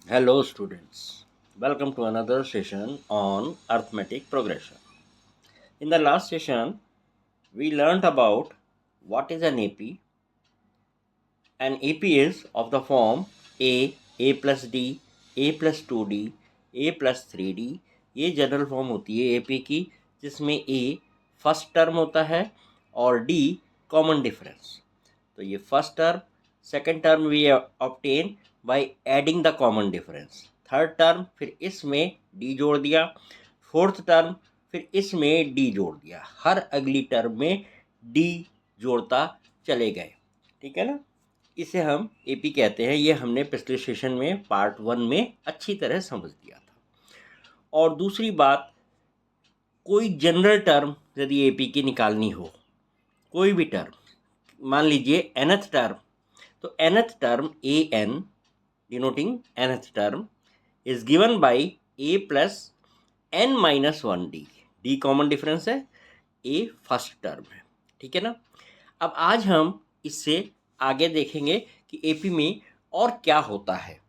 Hello, students. Welcome to another session on arithmetic progression. In the last session, we learned about what is an AP. An AP is of the form A plus D, A plus 2D, A plus 3D. ये general form होती है AP की, जिसमें A first term होता है और D common difference. तो ये first term, second term we obtain by adding the common difference. Third term फिर इसमें डी जोड़ दिया. फोर्थ टर्म फिर इसमें डी जोड़ दिया. हर अगली टर्म में डी जोड़ता चले गए. ठीक है ना. इसे हम एपी कहते हैं. ये हमने पिछले सेशन में पार्ट 1 में अच्छी तरह समझ लिया था. और दूसरी बात, कोई जनरल टर्म यदि एपी की निकालनी हो, कोई भी टर्म, मान लीजिए nth टर्म, तो nth term a n, denoting nth term, is given by a plus n minus 1 d. D common difference है, ए फर्स्ट टर्म है. ठीक है ना. अब आज हम इससे आगे देखेंगे कि एपी में और क्या होता है.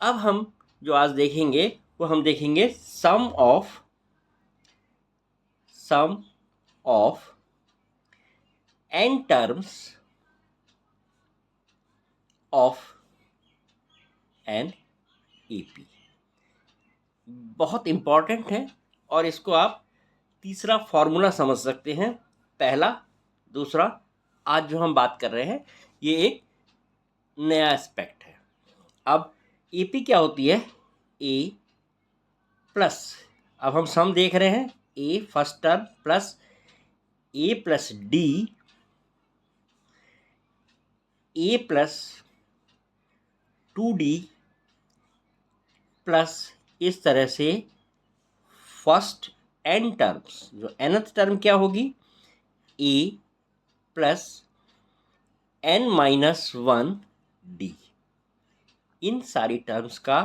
अब हम जो आज देखेंगे वो हम देखेंगे sum of n terms of n AP. बहुत इंपॉर्टेंट है और इसको आप तीसरा फॉर्मूला समझ सकते हैं. पहला, दूसरा, आज जो हम बात कर रहे हैं ये एक नया एस्पेक्ट है. अब एपी क्या होती है? ए प्लस, अब हम सम देख रहे हैं, ए फर्स्ट टर्म प्लस ए प्लस डी, ए प्लस 2D प्लस इस तरह से फर्स्ट n टर्म्स. जो nth टर्म क्या होगी? a plus n minus 1d. इन सारी टर्म्स का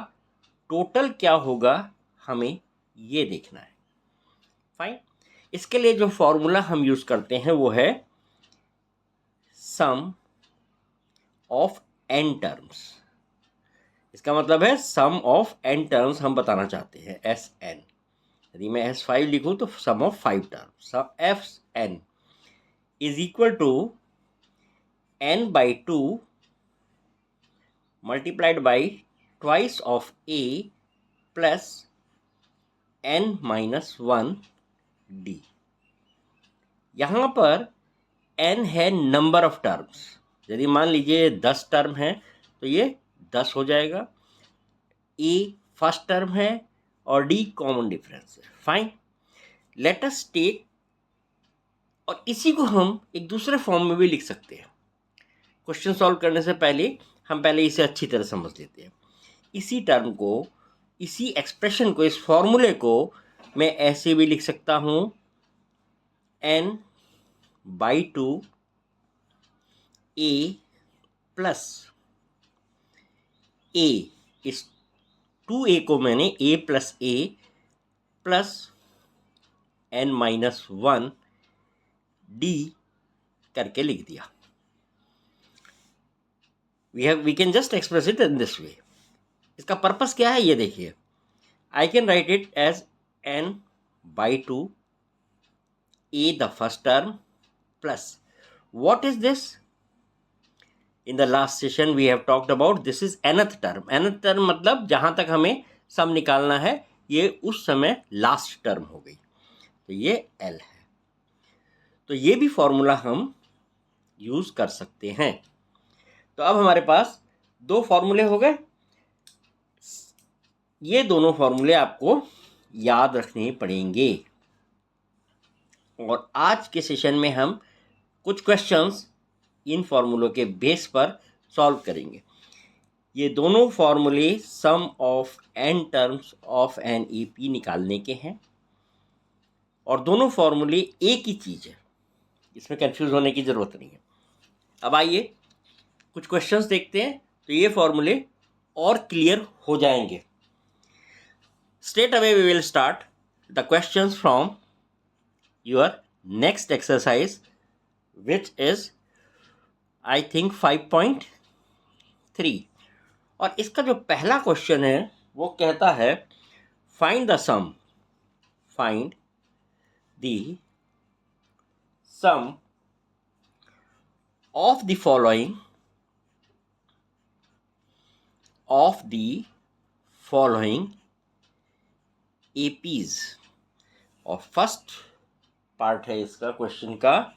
टोटल क्या होगा हमें ये देखना है. फाइन. इसके लिए जो फॉर्मूला हम यूज करते हैं वो है सम ऑफ n टर्म्स. इसका मतलब है सम ऑफ n टर्म्स हम बताना चाहते हैं, Sn. यदि मैं S5 लिखूं तो sum of 5 terms. Sum Fn is equal to n by 2 multiplied by twice of a plus n minus 1d. यहाँ पर n है नंबर ऑफ टर्म्स. यदि मान लीजिए 10 टर्म है तो ये 10 हो जाएगा. a फर्स्ट टर्म है और d कॉमन डिफरेंस है. फाइन. लेट अस टेक, और इसी को हम एक दूसरे फॉर्म में भी लिख सकते हैं. क्वेश्चन सॉल्व करने से पहले हम पहले इसे अच्छी तरह समझ लेते हैं. इसी टर्म को, इसी एक्सप्रेशन को, इस फॉर्मूले को मैं ऐसे भी लिख सकता हूं, n by 2 a plus a. इस 2a को मैंने a plus a plus n minus 1d करके लिख दिया. we can just express it in this way. इसका पर्पस क्या है ये देखिए. I can write it as n by 2 a the first term plus, what is this? In the last session we have talked about this is nth term. nth term मतलब जहां तक हमें सम निकालना है ये उस समय लास्ट टर्म हो गई, तो ये L है. तो ये भी फॉर्मूला हम यूज कर सकते हैं. तो अब हमारे पास दो फॉर्मूले हो गए. ये दोनों फॉर्मूले आपको याद रखने पड़ेंगे और आज के सेशन में हम कुछ क्वेश्चंस इन फॉर्मूलों के बेस पर सॉल्व करेंगे. ये दोनों फॉर्मूले sum of n terms of n AP निकालने के हैं और दोनों फॉर्मूले एक ही चीज़ है, इसमें कंफ्यूज होने की ज़रूरत नहीं है. अब आइए कुछ क्वेश्चंस देखते हैं तो ये फॉर्मूले और क्लियर हो जाएंगे. Straight away we will start the questions from your next exercise, which is I think 5.3. और इसका जो पहला क्वेश्चन है वो कहता है find the sum of the following APs. और फर्स्ट पार्ट है इसका क्वेश्चन का,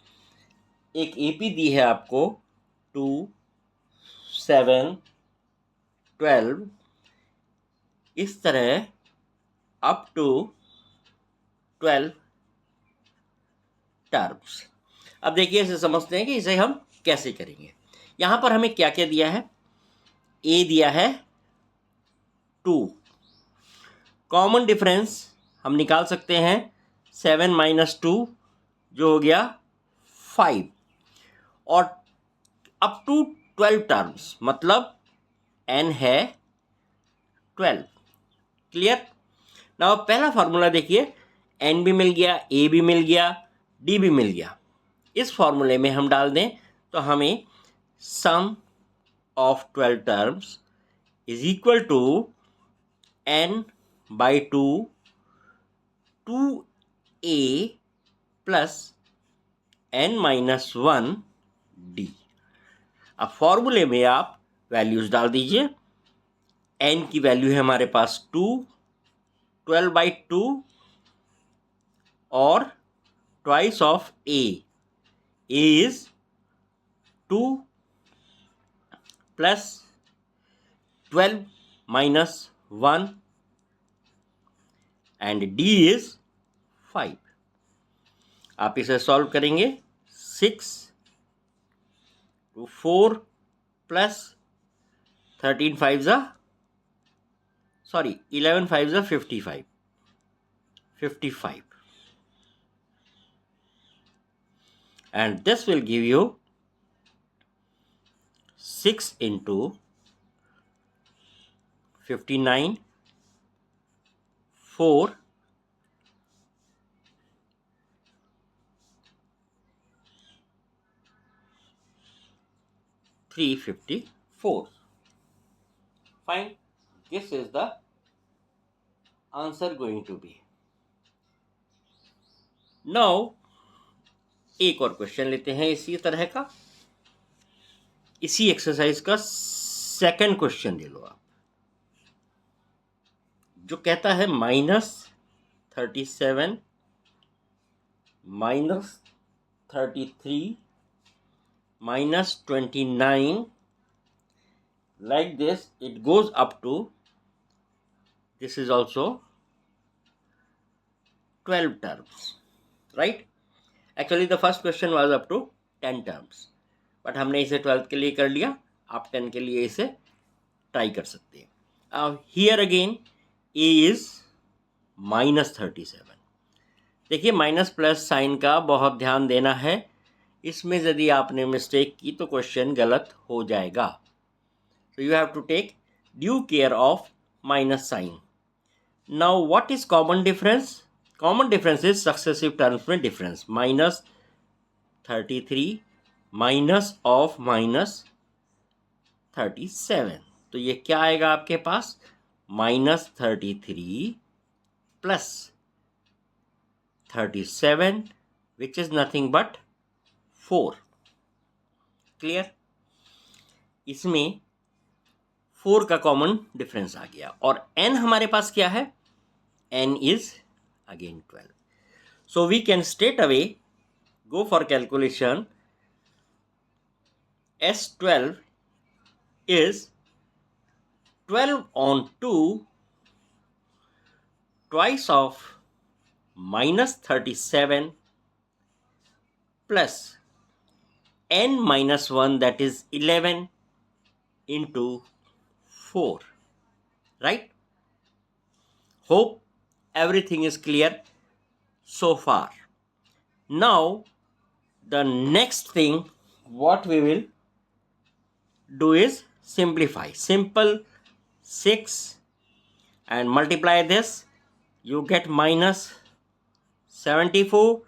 एक एपी दी है आपको 2, 7, 12 इस तरह अप टू 12 टर्म्स। अब देखिए इसे समझते हैं कि इसे हम कैसे करेंगे। यहाँ पर हमें क्या क्या दिया है, ए दिया है 2, कॉमन डिफरेंस हम निकाल सकते हैं 7 - 2 जो हो गया 5, और अप टू 12 टर्म्स मतलब n है 12। क्लियर। नाउ पहला फार्मूला देखिए, n भी मिल गया, a भी मिल गया, d भी मिल गया। इस फॉर्मूले में हम डाल दें तो हमें sum of 12 terms is equal to n/2 2a plus n-1 d। अब फॉर्मूले में आप वैल्यूज डाल दीजिए। n की वैल्यू है हमारे पास 2, 12/2 और twice of a is 2 plus 12 minus 1 and d is 5। आप इसे सॉल्व करेंगे 6 to 4 plus 13 5 11 5 55 and this will give you 6 into 59 4 354। Fine, this is the answer going to be। Now एक और क्वेश्चन लेते हैं इसी तरह का, इसी एक्सरसाइज का सेकंड क्वेश्चन ले लो आप, जो कहता है -37 -33 -29 like this it goes up to, this is also 12 terms, right? Actually the first question was up to 10 terms, but हमने इसे 12th के लिए कर लिया, आप 10 के लिए इसे ट्राई कर सकते हैं। here again a is -37। देखिए माइनस प्लस साइन का बहुत ध्यान देना है, इसमें यदि आपने मिस्टेक की तो क्वेश्चन गलत हो जाएगा। So you have to take due care of minus sign। Now what is common difference? Common difference is successive terms में difference, -33 minus of -37। तो ये क्या आएगा आपके पास, -33 plus 37 which is nothing but 4। Clear. इसमें 4 का कॉमन डिफरेंस आ गया, और n हमारे पास क्या है, n is again 12। So we can straight away go for calculation। S12 is 12 on 2 twice of -37 plus n-1 that is 11 into 4, right? Hope everything is clear so far। Now the next thing what we will do is simplify। Simple 6 and multiply this, you get -74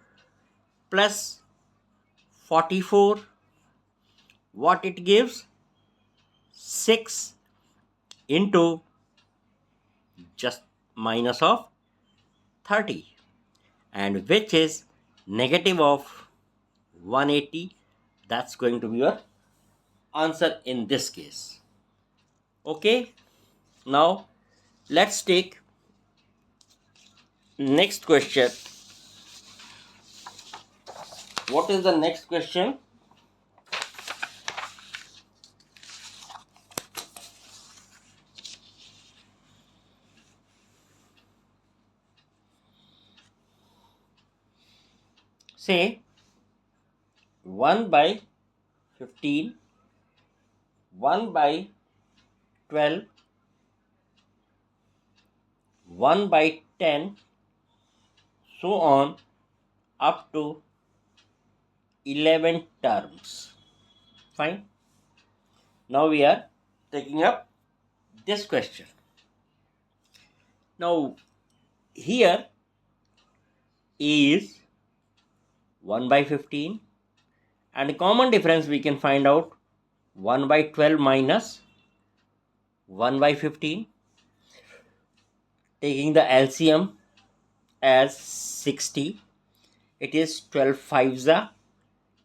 plus 44, what it gives, 6 into just minus of 30, and which is negative of 180. That's going to be your answer in this case. Okay, now let's take next question. What is the next question? Say 1 by 15, 1 by 12, 1 by 10, so on up to 11 terms. Fine. Now we are taking up this question. Now here A is 1 by 15, and common difference we can find out 1 by 12 minus 1 by 15, taking the LCM as 60. It is 12 fives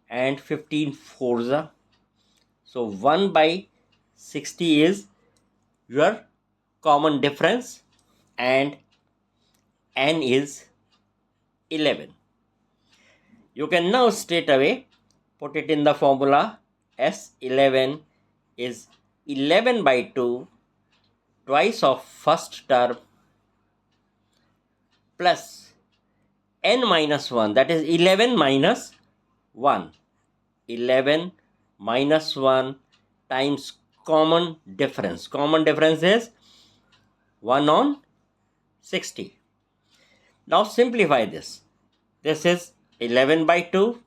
and 15 fours. So 1 by 60 is your common difference, and n is 11. You can now straight away put it in the formula. S11 is 11 by 2 twice of first term plus n minus 1, that is 11 minus 1. 11 minus 1 times common difference. Common difference is 1 on 60. Now simplify this. This is 11 by 2.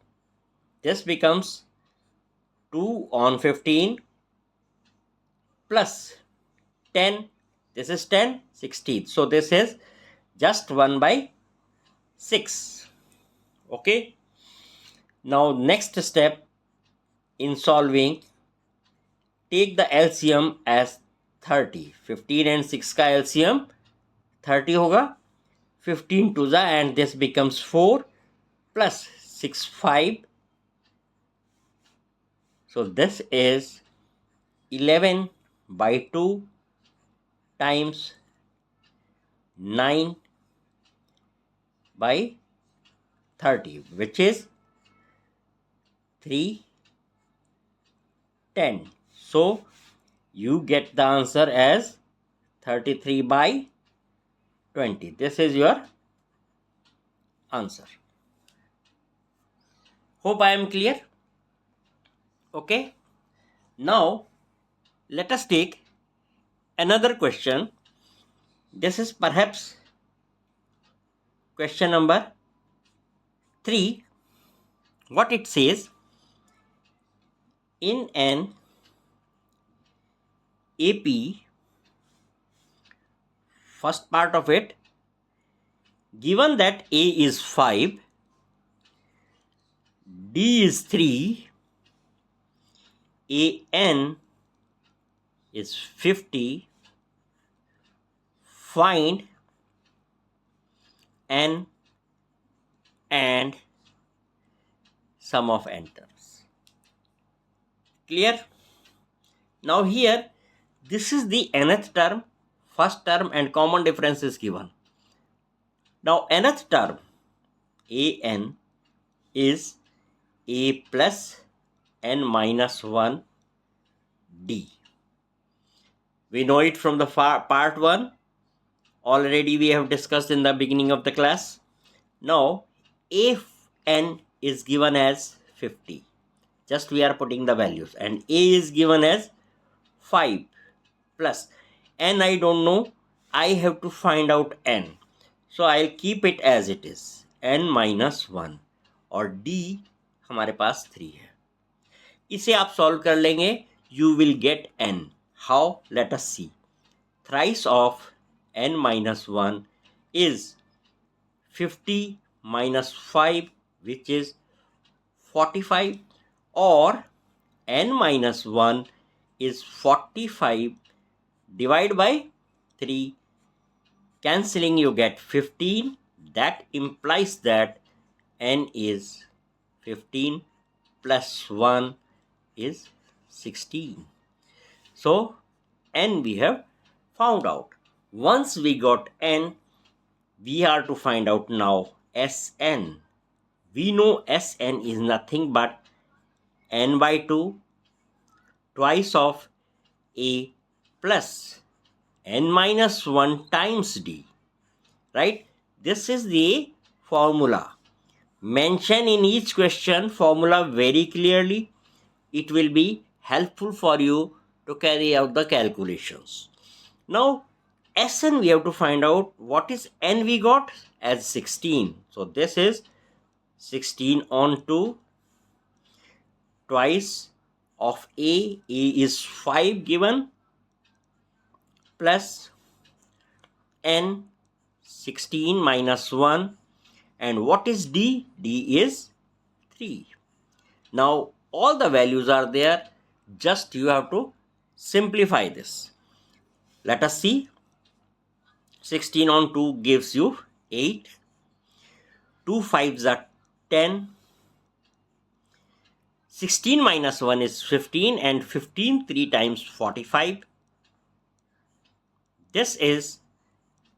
This becomes 2 on 15 plus 10. This is 10 16th. So this is just 1 by 6. Okay. Now next step in solving, take the LCM as 30. 15 and 6 का LCM 30 होगा. 15 to the, and this becomes 4 plus 6 5. So this is 11 by 2 times 9 by 30, which is 310. So you get the answer as 33 by 20. This is your answer. Hope I am clear. Okay. Now let us take another question. This is perhaps question number 3. What it says: in an AP, first part of it, given that A is 5, D is 3, AN is 50, find N and sum of n terms. Clear? Now here, this is the nth term, first term, and common difference is given. Now nth term, an, is a plus n minus 1 d. We know it from the part 1. Already we have discussed in the beginning of the class. Now if n is given as 50, just we are putting the values, and a is given as 5 plus n, I don't know, I have to find out n. So I'll keep it as it is, n minus 1, और d हमारे पास 3 है. इसे आप solve कर लेंगे, you will get n. How? Let us see. Thrice of n minus 1 is 50 minus 5, which is 45, or n minus 1 is 45 Divide by 3. Cancelling, you get 15. That implies that n is 15 plus 1 is 16. So n we have found out. Once we got n, we are to find out now Sn. We know Sn is nothing but n by 2 twice of a plus n minus 1 times d. Right? This is the formula. Mention in each question formula very clearly. It will be helpful for you to carry out the calculations. Now, Sn we have to find out what is n we got as 16. So this is 16 on 2 twice of a. A is 5 given plus n 16 minus 1. And what is d? D is 3. Now all the values are there. Just you have to simplify this. Let us see. 16 on 2 gives you 8. 2 5s are 10. 16 minus 1 is 15, and 15 3 times 45. This is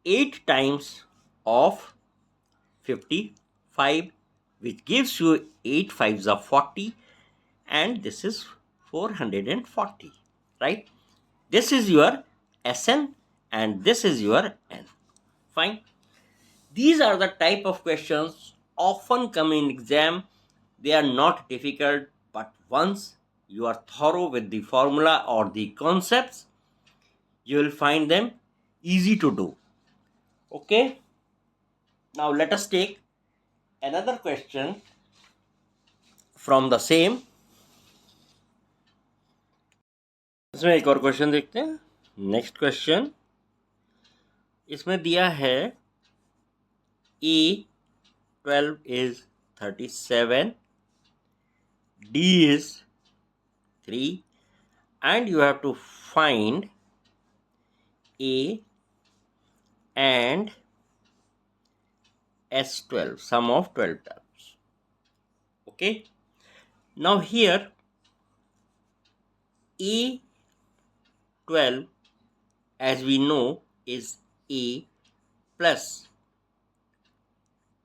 8 times of 55, which gives you 8 5s are 40, and this is 440, right? This is your Sn and this is your n. Fine. These are the type of questions often come in exam. They are not difficult, but once you are thorough with the formula or the concepts, you will find them easy to do. Okay. Now let us take another question from the same. इसमें एक और question देखते हैं. Next question इसमें दिया है A12 is 37, D is 3, and you have to find A and S12, sum of 12 terms. Okay. Now here A12, as we know, is A plus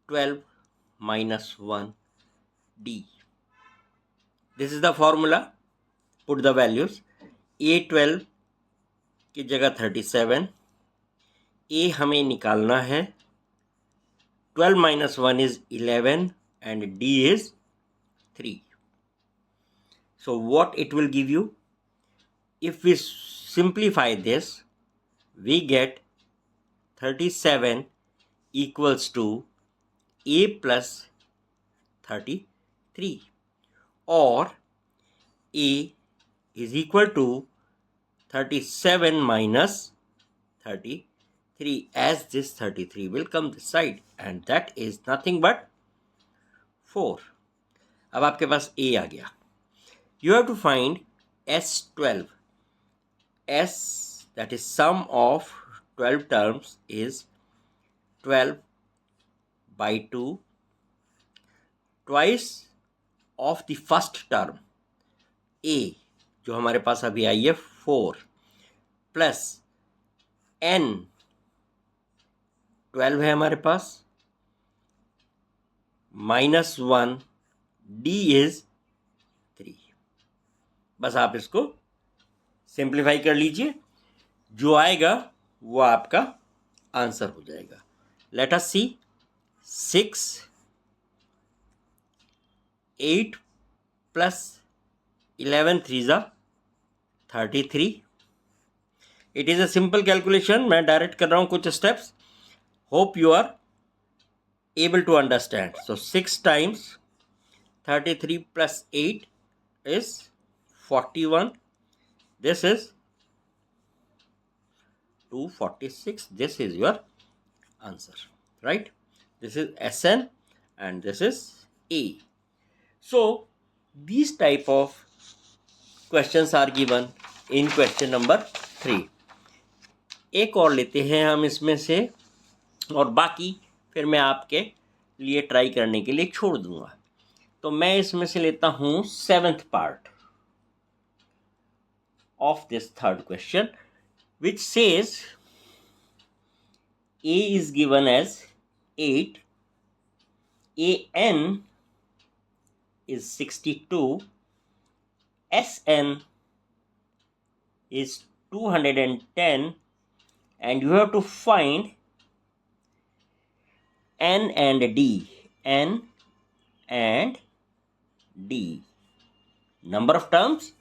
12 minus 1 D. This is the formula. Put the values. A12 की जगह 37. A हमें निकालना है. 12 minus 1 is 11 and D is 3. So what it will give you? If we simplify this, we get 37 equals to A plus 33, or A is equal to 37 minus 33, as this 33 will come this side, and that is nothing but 4. अब आपके पास A आ गया. You have to find S12. S, that is sum of 12 terms, is 12 by 2 twice of the first term A, जो हमारे पास अभी आई है 4, plus n 12 है हमारे पास, minus 1 D is 3. बस आप इसको सिंप्लीफाई कर लीजिए. जो आएगा वो आपका आंसर हो जाएगा. लेट अस सी. 6 8 प्लस 11 3 जा 33. It is a simple calculation. मैं डायरेक्ट कर रहा हूँ कुछ steps. Hope you are able to understand. So 6 times 33 plus 8 is 41. This is 246. This is your answer, right? This is Sn and this is A. So these type of questions are given in question number 3. एक और लेते हैं हम इसमें से, और बाकी फिर मैं आपके लिए ट्राई करने के लिए छोड़ दूंगा। तो मैं इसमें से लेता हूँ 7th part of this third question, which says A is given as 8, AN is 62, SN is 210, and you have to find N and D. N and D. Number of terms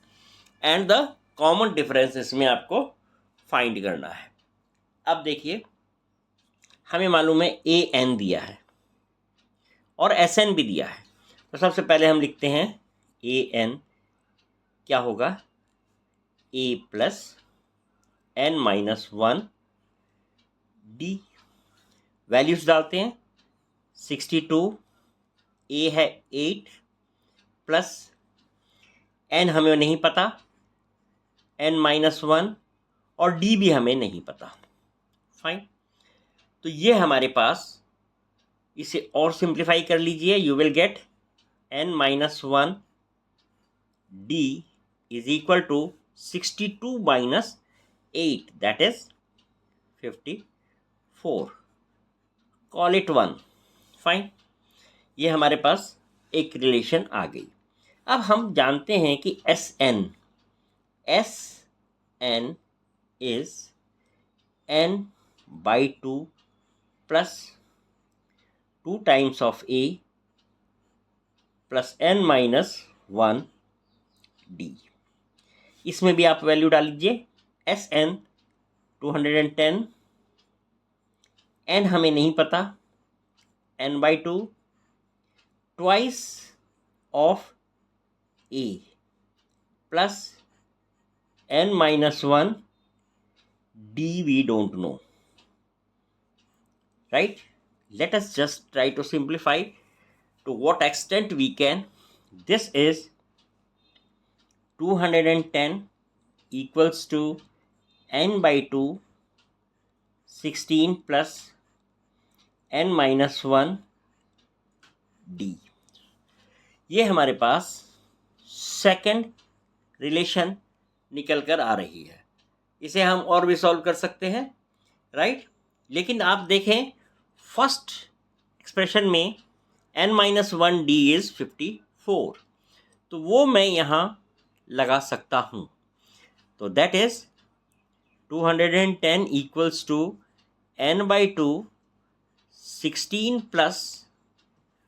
and the common difference इसमें आपको find करना है। अब देखिए, हमें मालूम है A N दिया है और एस एन भी दिया है। तो सबसे पहले हम लिखते हैं ए एन क्या होगा, a plus n minus 1 d. Values डालते हैं, 62, ए है 8 प्लस एन हमें नहीं पता, एन माइनस 1, और डी भी हमें नहीं पता। फाइन, तो ये हमारे पास, इसे और सिंप्लीफाई कर लीजिए, you will get n minus 1 d is equal to 62 minus 8, that is 54। Call it 1। Fine, ये हमारे पास एक रिलेशन आ गई। अब हम जानते हैं कि S n is n by 2 plus 2 times of a plus n minus 1 d। इसमें भी आप वैल्यू डाल लीजिए, एस एन 210, n हमें नहीं पता, n by 2 twice of a plus n minus 1 d we don't know, right? Let us just try to simplify to what extent we can. This is 210 equals to n by 2 16 plus n minus 1 d। ये हमारे पास second relation निकल कर आ रही है। इसे हम और भी सॉल्व कर सकते हैं, राइट? लेकिन आप देखें, फर्स्ट एक्सप्रेशन में n माइनस 1 डी इज 54, तो वो मैं यहाँ लगा सकता हूँ। तो that is 210 equals to n by 2 16 plus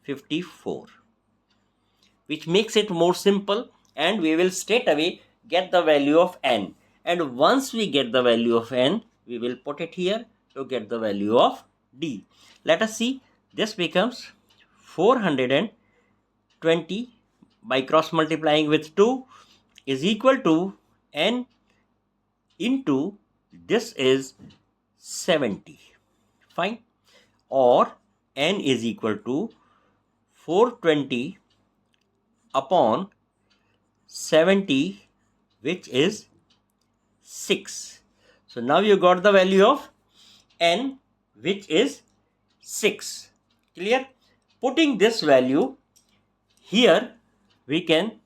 54, which makes it more simple, and we will straight away get the value of n. And once we get the value of n, we will put it here to get the value of d. Let us see, this becomes 420 by cross multiplying with 2 is equal to n into this is 70. Fine, or n is equal to 420 upon 70, which is 6. So now you got the value of n, which is 6. Clear? Putting this value here, we can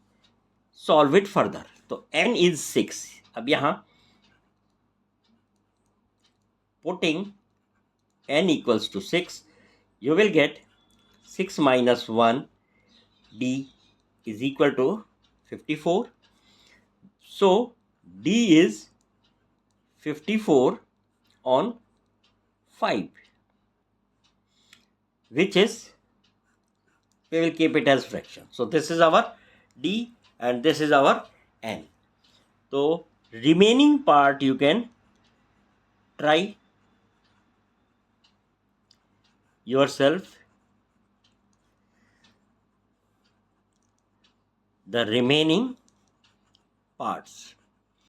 solve it further. So n is 6. अब यहाँ putting n equals to 6, you will get 6 minus 1 d is equal to 54. So d is 54 on 5, which is, we will keep it as fraction. So this is our d and this is our n. So remaining part you can try yourself. The remaining parts.